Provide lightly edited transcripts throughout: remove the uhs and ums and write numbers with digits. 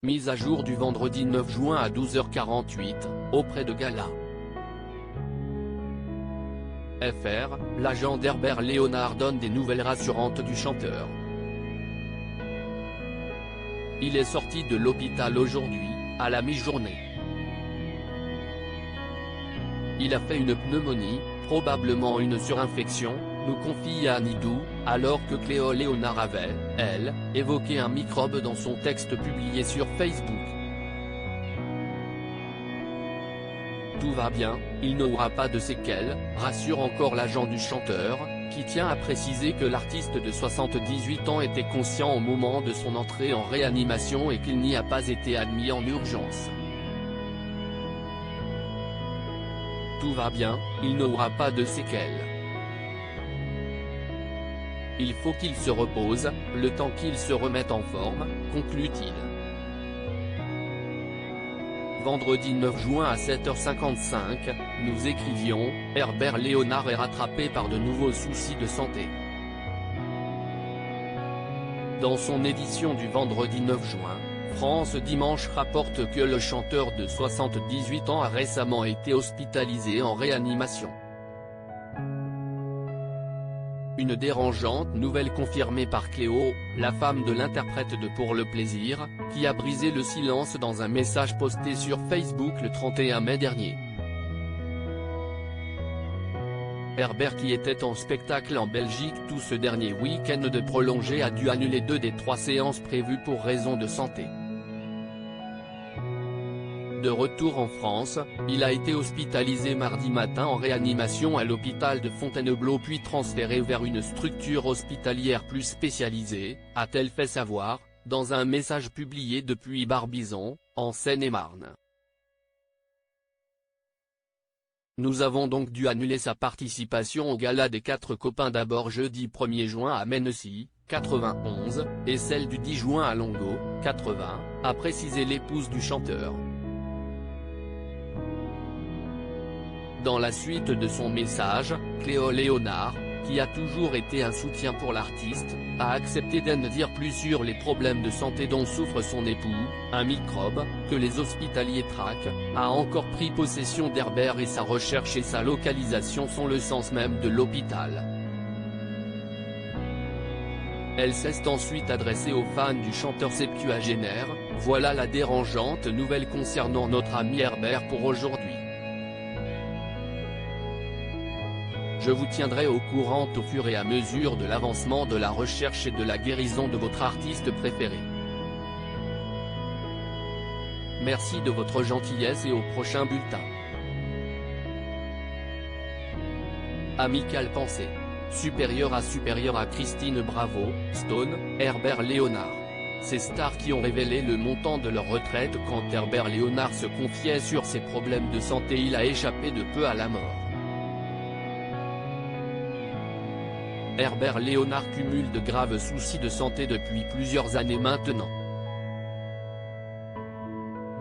Mise à jour du vendredi 9 juin à 12h48, auprès de Gala. FR, l'agent d'Herbert Léonard donne des nouvelles rassurantes du chanteur. Il est sorti de l'hôpital aujourd'hui, à la mi-journée. Il a fait une pneumonie, probablement une surinfection, nous confie Anidou, alors que Cléo Léonard avait, elle, évoqué un microbe dans son texte publié sur Facebook. Tout va bien, il n'aura pas de séquelles, rassure encore l'agent du chanteur, qui tient à préciser que l'artiste de 78 ans était conscient au moment de son entrée en réanimation et qu'il n'y a pas été admis en urgence. Tout va bien, il n'aura pas de séquelles. Il faut qu'il se repose, le temps qu'il se remette en forme, conclut-il. Vendredi 9 juin à 7h55, nous écrivions, Herbert Léonard est rattrapé par de nouveaux soucis de santé. Dans son édition du vendredi 9 juin, France Dimanche rapporte que le chanteur de 78 ans a récemment été hospitalisé en réanimation. Une dérangeante nouvelle confirmée par Cléo, la femme de l'interprète de Pour le plaisir, qui a brisé le silence dans un message posté sur Facebook le 31 mai dernier. Herbert, qui était en spectacle en Belgique tout ce dernier week-end de prolongé, a dû annuler 2 des 3 séances prévues pour raison de santé. De retour en France, il a été hospitalisé mardi matin en réanimation à l'hôpital de Fontainebleau puis transféré vers une structure hospitalière plus spécialisée, a-t-elle fait savoir, dans un message publié depuis Barbizon, en Seine-et-Marne. Nous avons donc dû annuler sa participation au gala des 4 copains d'abord jeudi 1er juin à Mennecy, 91, et celle du 10 juin à Longo, 80, a précisé l'épouse du chanteur. Dans la suite de son message, Cléo Léonard, qui a toujours été un soutien pour l'artiste, a accepté d'en dire plus sur les problèmes de santé dont souffre son époux, un microbe, que les hospitaliers traquent, a encore pris possession d'Herbert et sa recherche et sa localisation sont le sens même de l'hôpital. Elle s'est ensuite adressée aux fans du chanteur septuagénaire, voilà la dérangeante nouvelle concernant notre ami Herbert pour aujourd'hui. Je vous tiendrai au courant au fur et à mesure de l'avancement de la recherche et de la guérison de votre artiste préféré. Merci de votre gentillesse et au prochain bulletin. Amicale pensée. Supérieur à Christine Bravo, Stone, Herbert Léonard. Ces stars qui ont révélé le montant de leur retraite quand Herbert Léonard se confiait sur ses problèmes de santé. Il a échappé de peu à la mort. Herbert Léonard cumule de graves soucis de santé depuis plusieurs années maintenant.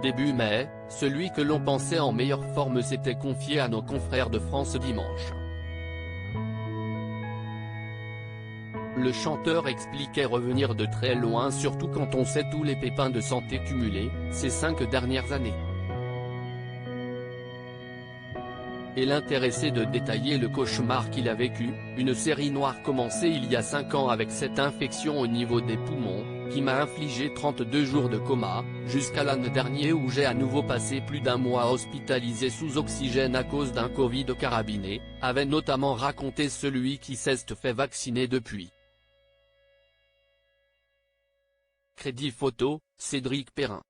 Début mai, celui que l'on pensait en meilleure forme s'était confié à nos confrères de France Dimanche. Le chanteur expliquait revenir de très loin, surtout quand on sait tous les pépins de santé cumulés, ces 5 dernières années. Et l'intéressé de détailler le cauchemar qu'il a vécu, une série noire commencée il y a 5 ans avec cette infection au niveau des poumons, qui m'a infligé 32 jours de coma, jusqu'à l'an dernier où j'ai à nouveau passé plus d'1 mois hospitalisé sous oxygène à cause d'un Covid carabiné, avait notamment raconté celui qui s'est fait vacciner depuis. Crédit photo, Cédric Perrin.